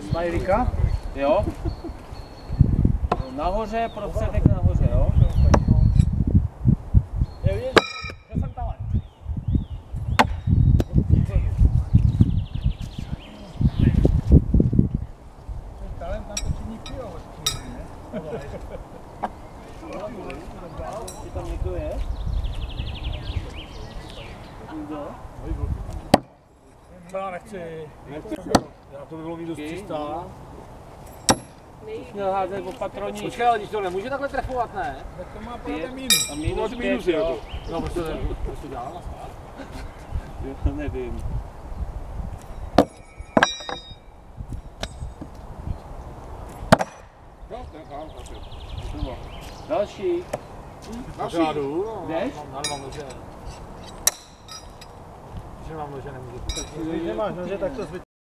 Smajlíka? Jo. Nahoře, prostředek nahoře, jo. Je vidět, že jsem talent. Talent na to činí pivo, ne? Tam někdo je? Kdo? Co já nechci. Já to by bylo minus 300. Měl házet opatroní. Počkej, ale když to nemůže takhle trefovat, ne? Tak to má právě minus. A minus 5, jo. No, prostě to dělá. Jo, nevím. Další. Pořádu, no. Jdeš? Mám nože. Když nemám nože, nemůžu. Když nemáš nože, tak to zbyt